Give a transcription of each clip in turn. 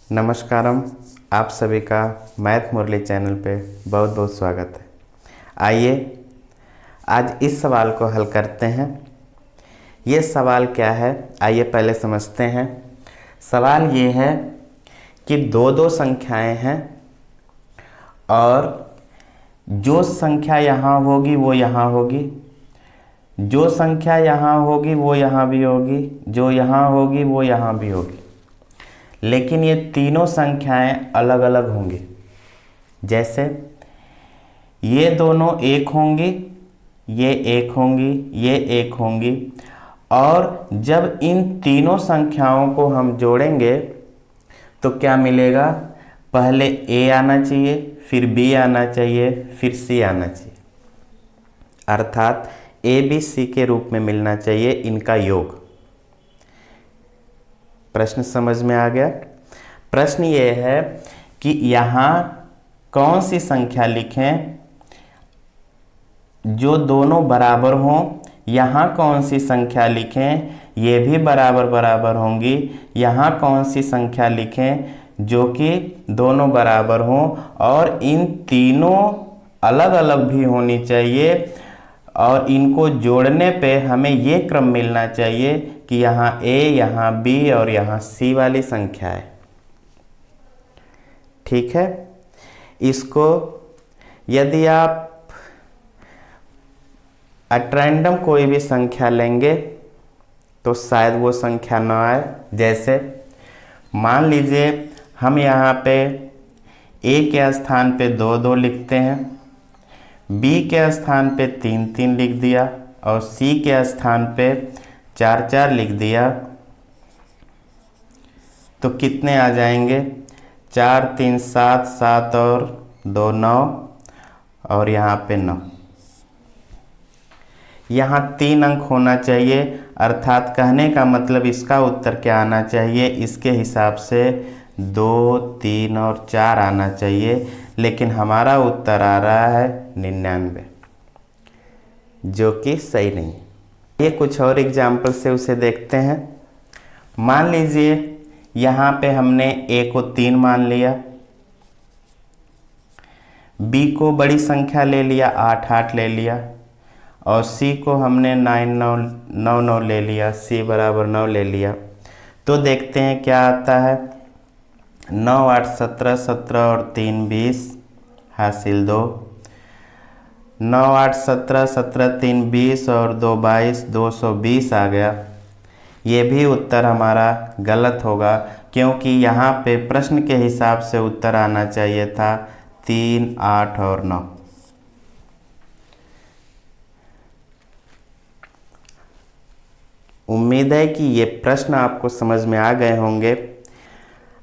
नमस्कारम। आप सभी का मैथ मुरली चैनल पे बहुत बहुत स्वागत है। आइए आज इस सवाल को हल करते हैं। ये सवाल क्या है, आइए पहले समझते हैं। सवाल ये है कि दो दो संख्याएं हैं और जो संख्या यहाँ होगी वो यहाँ होगी, जो संख्या यहाँ होगी वो यहाँ भी होगी, जो यहाँ होगी वो यहाँ भी होगी, लेकिन ये तीनों संख्याएं अलग अलग होंगी। जैसे ये दोनों एक होंगी, ये एक होंगी, ये एक होंगी, और जब इन तीनों संख्याओं को हम जोड़ेंगे तो क्या मिलेगा? पहले a आना चाहिए, फिर b आना चाहिए, फिर c आना चाहिए, अर्थात a b c के रूप में मिलना चाहिए इनका योग। प्रश्न समझ में आ गया? प्रश्न ये है कि यहाँ कौन सी संख्या लिखें जो दोनों बराबर हों, यहाँ कौन सी संख्या लिखें ये भी बराबर बराबर होंगी, यहाँ कौन सी संख्या लिखें जो कि दोनों बराबर हों, और इन तीनों अलग अलग भी होनी चाहिए, और इनको जोड़ने पे हमें ये क्रम मिलना चाहिए कि यहाँ a, यहाँ b और यहाँ c वाली संख्या है। ठीक है। इसको यदि आप एट रैंडम कोई भी संख्या लेंगे तो शायद वो संख्या ना आए। जैसे मान लीजिए हम यहाँ पे a के स्थान पे 2 2 लिखते हैं, b के स्थान पे 3 3 लिख दिया और c के स्थान पे 4 4 लिख दिया, तो कितने आ जाएंगे? 4 3 7 7 और 2 9 और यहाँ पे 9। यहाँ 3 अंक होना चाहिए, अर्थात कहने का मतलब इसका उत्तर क्या आना चाहिए? इसके हिसाब से 2 3 और 4 आना चाहिए, लेकिन हमारा उत्तर आ रहा है 99, जो कि सही नहीं है। ये कुछ और एग्जाम्पल से उसे देखते हैं। मान लीजिए यहाँ पे हमने a को 3 मान लिया, b को बड़ी संख्या ले लिया 8 8 ले लिया, और c को हमने 9 9 9 9 ले लिया, c बराबर 9 ले लिया। तो देखते हैं क्या आता है। 9 8 17 17 और 3 20 हासिल 2। 9 8 17 17 3 20 और 2 22 220 आ गया। ये भी उत्तर हमारा गलत होगा, क्योंकि यहाँ पे प्रश्न के हिसाब से उत्तर आना चाहिए था 3 8 और 9। उम्मीद है कि ये प्रश्न आपको समझ में आ गए होंगे।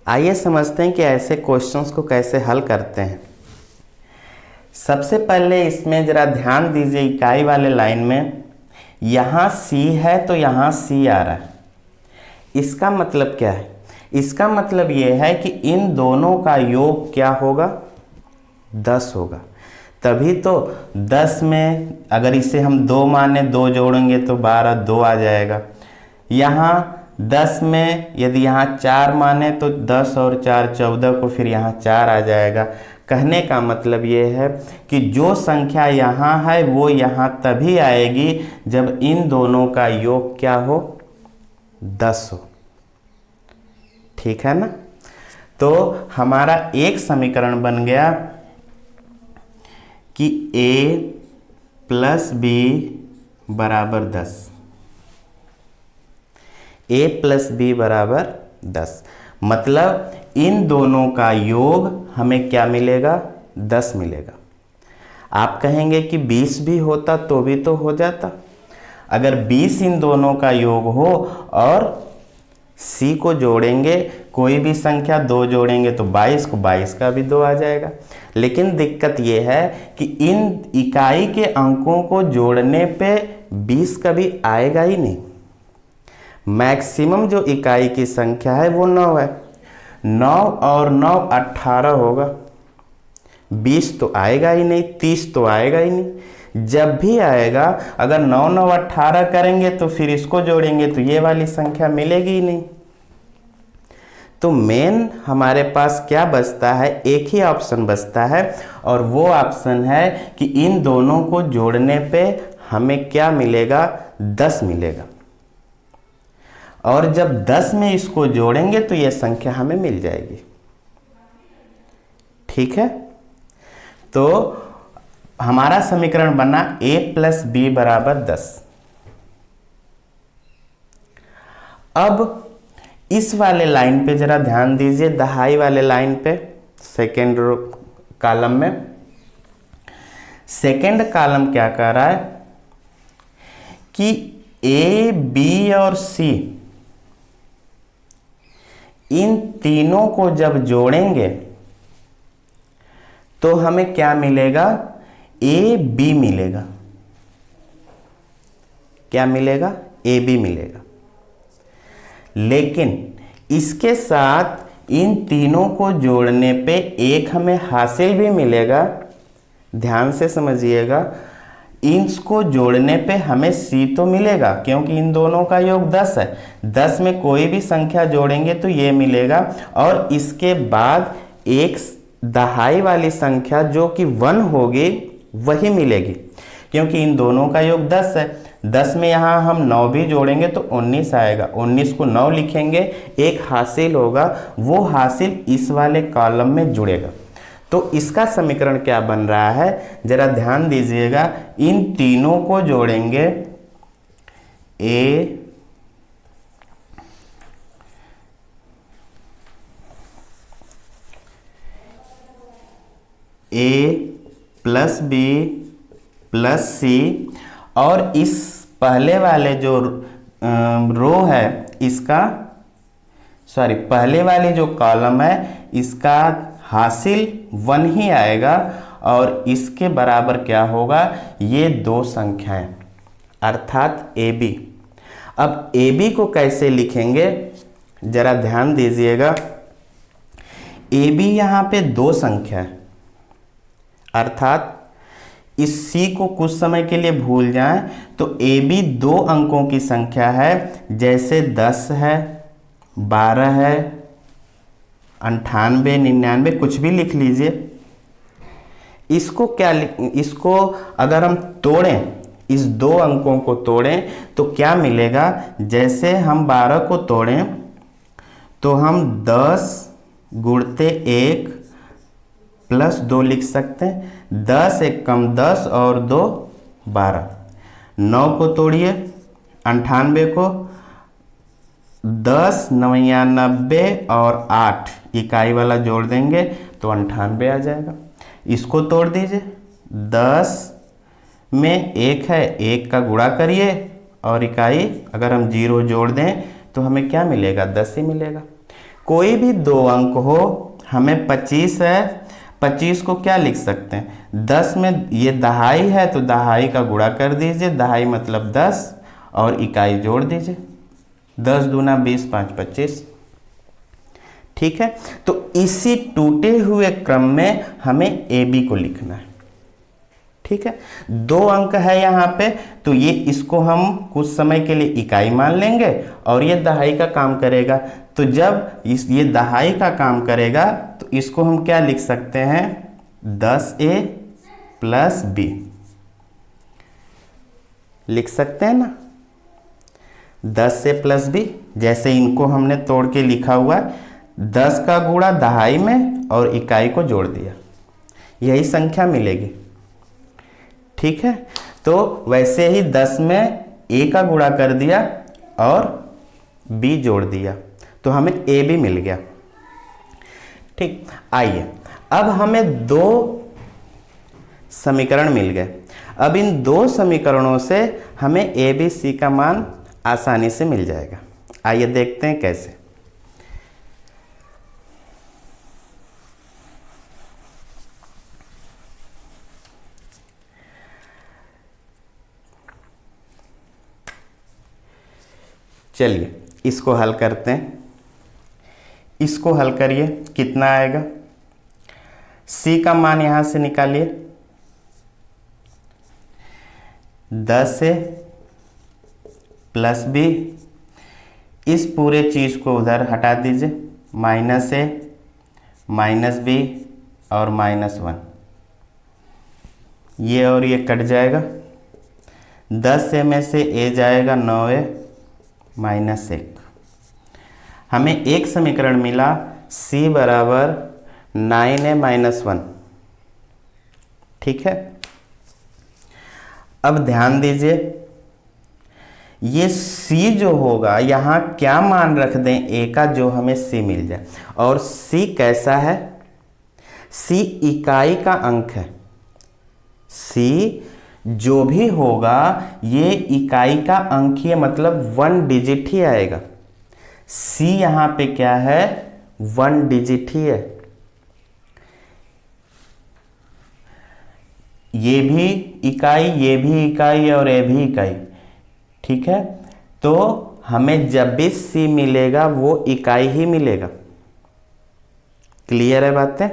आइए समझते हैं कि ऐसे क्वेश्चंस को कैसे हल करते हैं। सबसे पहले इसमें ज़रा ध्यान दीजिए, इकाई वाले लाइन में यहाँ c है तो यहाँ c आ रहा है। इसका मतलब क्या है? इसका मतलब ये है कि इन दोनों का योग क्या होगा? 10 होगा। तभी तो 10 में अगर इसे हम 2 माने, 2 जोड़ेंगे तो 12 2 आ जाएगा। यहाँ 10 में यदि यहाँ 4 माने तो 10 और 4 14 को फिर यहाँ 4 आ जाएगा। कहने का मतलब ये है कि जो संख्या यहाँ है वो यहाँ तभी आएगी जब इन दोनों का योग क्या हो? 10 हो। ठीक है ना? तो हमारा एक समीकरण बन गया कि a प्लस b बराबर 10। a प्लस b बराबर 10 मतलब इन दोनों का योग हमें क्या मिलेगा? 10 मिलेगा। आप कहेंगे कि 20 भी होता तो भी तो हो जाता। अगर 20 इन दोनों का योग हो और c को जोड़ेंगे, कोई भी संख्या 2 जोड़ेंगे तो 22 को 22 का भी 2 आ जाएगा। लेकिन दिक्कत यह है कि इन इकाई के अंकों को जोड़ने पे 20 कभी आएगा ही नहीं। मैक्सिमम जो इकाई की संख्या है वो 9 है। 9 और 9 18 होगा। 20 तो आएगा ही नहीं, 30 तो आएगा ही नहीं। जब भी आएगा अगर 9 9 18 करेंगे तो फिर इसको जोड़ेंगे तो ये वाली संख्या मिलेगी ही नहीं। तो मेन हमारे पास क्या बचता है, एक ही ऑप्शन बचता है, और वो ऑप्शन है कि इन दोनों को जोड़ने पे हमें क्या मिलेगा, 10 मिलेगा। और जब 10 में इसको जोड़ेंगे तो यह संख्या हमें मिल जाएगी। ठीक है, तो हमारा समीकरण बना a + b = 10। अब इस वाले लाइन पे जरा ध्यान दीजिए, दहाई वाले लाइन पे, सेकेंड कॉलम में। सेकेंड कॉलम क्या कर रहा है कि a, b और c इन तीनों को जब जोड़ेंगे तो हमें क्या मिलेगा, ए बी मिलेगा। क्या मिलेगा, ए बी मिलेगा। लेकिन इसके साथ इन तीनों को जोड़ने पे एक हमें हासिल भी मिलेगा। ध्यान से समझिएगा, इसको जोड़ने पे हमें सी तो मिलेगा क्योंकि इन दोनों का योग 10 है। 10 में कोई भी संख्या जोड़ेंगे तो ये मिलेगा, और इसके बाद एक दहाई वाली संख्या जो कि 1 होगी वही मिलेगी, क्योंकि इन दोनों का योग 10 है। 10 में यहाँ हम 9 भी जोड़ेंगे तो 19 आएगा। 19 को 9 लिखेंगे, एक हासिल होगा, वो हासिल इस वाले कॉलम में जुड़ेगा। तो इसका समीकरण क्या बन रहा है, जरा ध्यान दीजिएगा। इन तीनों को जोड़ेंगे, ए प्लस बी प्लस सी, और इस पहले वाले जो रो है इसका, सॉरी पहले वाले जो कॉलम है इसका हासिल 1 ही आएगा, और इसके बराबर क्या होगा, ये दो संख्याएं, अर्थात ए बी। अब ए बी को कैसे लिखेंगे, जरा ध्यान दीजिएगा। ए बी यहाँ पे दो संख्या है, अर्थात इस सी को कुछ समय के लिए भूल जाएं तो ए बी 2 अंकों की संख्या है, जैसे 10 है, 12 है, 98, 99, कुछ भी लिख लीजिए। इसको अगर हम तोड़ें, इस 2 अंकों को तोड़ें तो क्या मिलेगा, जैसे हम 12 को तोड़ें तो हम 10 गुणते 1 प्लस 2 लिख सकते हैं। 10 एक कम 10 और 2 12। 9 को तोड़िए, 98 को, 10 99 और 8 इकाई वाला जोड़ देंगे तो 98 आ जाएगा। इसको तोड़ दीजिए, 10 में 1 है, 1 का गुणा करिए, और इकाई अगर हम 0 जोड़ दें तो हमें क्या मिलेगा, 10 ही मिलेगा। कोई भी 2 अंक हो, हमें 25 है, 25 को क्या लिख सकते हैं, 10 में ये दहाई है तो दहाई का गुणा कर दीजिए, दहाई मतलब 10, और इकाई जोड़ दीजिए, 10 दूना 20, 5 25। ठीक है, तो इसी टूटे हुए क्रम में हमें ए बी को लिखना है। ठीक है, 2 अंक है यहाँ पे, तो ये इसको हम कुछ समय के लिए इकाई मान लेंगे, और ये दहाई का काम करेगा। तो जब ये दहाई का काम करेगा तो इसको हम क्या लिख सकते हैं, 10a प्लस b लिख सकते हैं ना, 10a प्लस b। जैसे इनको हमने तोड़ के लिखा हुआ है, 10 का गुणा दहाई में और इकाई को जोड़ दिया, यही संख्या मिलेगी। ठीक है, तो वैसे ही 10 में a का गुणा कर दिया और b जोड़ दिया तो हमें a भी मिल गया। ठीक, आइए अब हमें 2 समीकरण मिल गए। अब इन 2 समीकरणों से हमें ए बी सी का मान आसानी से मिल जाएगा। आइए देखते हैं कैसे। चलिए इसको हल करते हैं। इसको हल करिए, कितना आएगा, सी का मान यहां से निकालिए, 10a प्लस b। इस पूरे चीज को उधर हटा दीजिए, -a -b और -1, ये और ये कट जाएगा। 10a में से a जाएगा 9a -1। हमें एक समीकरण मिला c बराबर 9a -1। ठीक है, अब ध्यान दीजिए, ये c जो होगा यहाँ क्या मान रख दें a का जो हमें c मिल जाए। और c कैसा है? c इकाई का अंक है। c जो भी होगा ये इकाई का अंक ही है, मतलब 1 डिजिट ही आएगा। c यहाँ पे क्या है? 1 डिजिट ही है। ये भी इकाई, ये भी इकाई और ये भी इकाई। ठीक है, तो हमें जब भी c मिलेगा वो इकाई ही मिलेगा। क्लियर है बातें?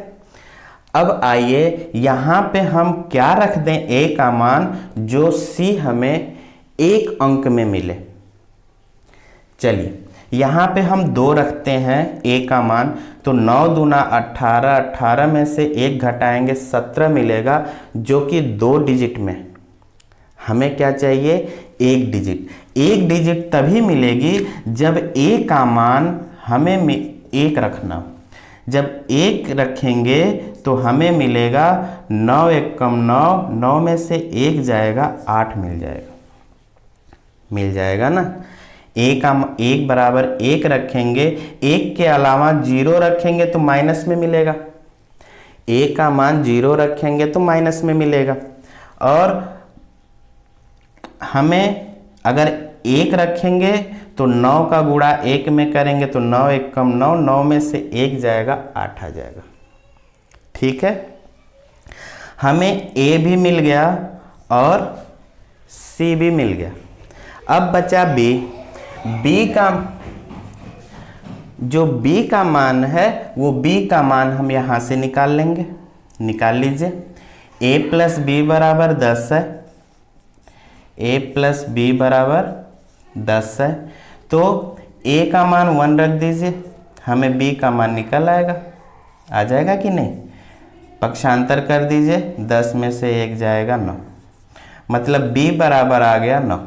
अब आइए यहाँ पे हम क्या रख दें a का मान जो c हमें एक अंक में मिले। चलिए यहाँ पे हम 2 रखते हैं a का मान, तो 9 दूना 18, 18 में से 1 घटाएंगे 17 मिलेगा, जो कि 2 डिजिट में। हमें क्या चाहिए? 1 डिजिट। 1 डिजिट तभी मिलेगी जब a का मान हमें 1 रखना हो। जब 1 रखेंगे तो हमें मिलेगा 9 1 कम 9, 9 में से 1 जाएगा 8 मिल जाएगा ना। 1 बराबर 1 रखेंगे, 1 के अलावा 0 रखेंगे तो माइनस में मिलेगा। a का मान 0 रखेंगे तो माइनस में मिलेगा। और हमें अगर 1 रखेंगे तो 9 का गुणा 1 में करेंगे तो 9 1 कम 9, 9 में से 1 जाएगा 8 आ जाएगा। ठीक है, हमें a भी मिल गया और c भी मिल गया। अब बचा b का जो b का मान है वो b का मान हम यहाँ से निकाल लेंगे। निकाल लीजिए। a प्लस b बराबर 10 है। a प्लस b बराबर 10 है, तो a का मान 1 रख दीजिए, हमें b का मान निकल आएगा। आ जाएगा कि नहीं? पक्षांतर कर दीजिए, 10 में से 1 जाएगा 9, मतलब b बराबर आ गया 9।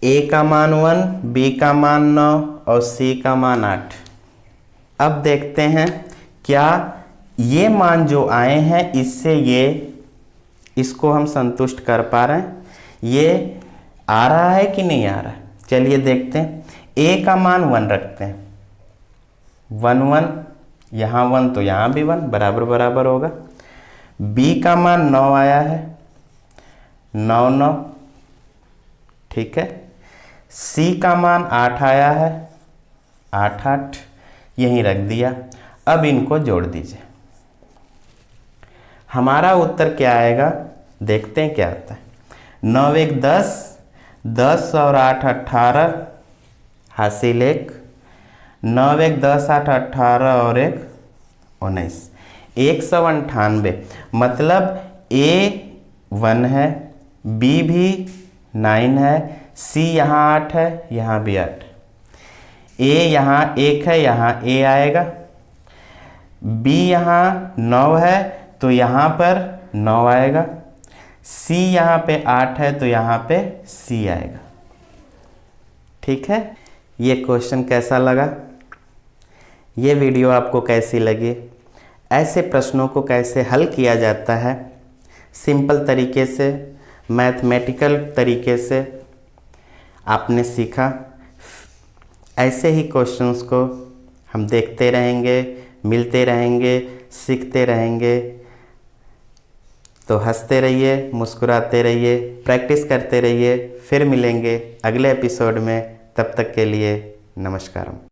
a का मान 1, b का मान 9 और c का मान 8। अब देखते हैं क्या ये मान जो आए हैं इससे इसको हम संतुष्ट कर पा रहे हैं। ये आ रहा है कि नहीं आ रहा है? चलिए देखते हैं। a का मान 1 रखते हैं, 1 1, यहाँ 1 तो यहाँ भी 1, बराबर बराबर होगा। b का मान 9 आया है, 9 9। ठीक है, c का मान 8 आया है, 8 8, यहीं रख दिया। अब इनको जोड़ दीजिए, हमारा उत्तर क्या आएगा? देखते हैं क्या आता है। 9 1 10, 10 और 8 18, हासिल 1। 9 1 10 8 18 और 1 19, 198। मतलब a 1 है, b भी 9 है, c यहाँ 8 है, यहाँ भी 8। a यहाँ 1 है, यहाँ a आएगा। b यहाँ 9 है तो यहाँ पर 9 आएगा। c यहाँ पे 8 है तो यहाँ पे c आएगा। ठीक है, ये क्वेश्चन कैसा लगा? ये वीडियो आपको कैसी लगी? ऐसे प्रश्नों को कैसे हल किया जाता है सिंपल तरीके से, मैथमेटिकल तरीके से आपने सीखा। ऐसे ही क्वेश्चंस को हम देखते रहेंगे, मिलते रहेंगे, सीखते रहेंगे। तो हंसते रहिए, मुस्कुराते रहिए, प्रैक्टिस करते रहिए। फिर मिलेंगे अगले एपिसोड में। तब तक के लिए नमस्कार।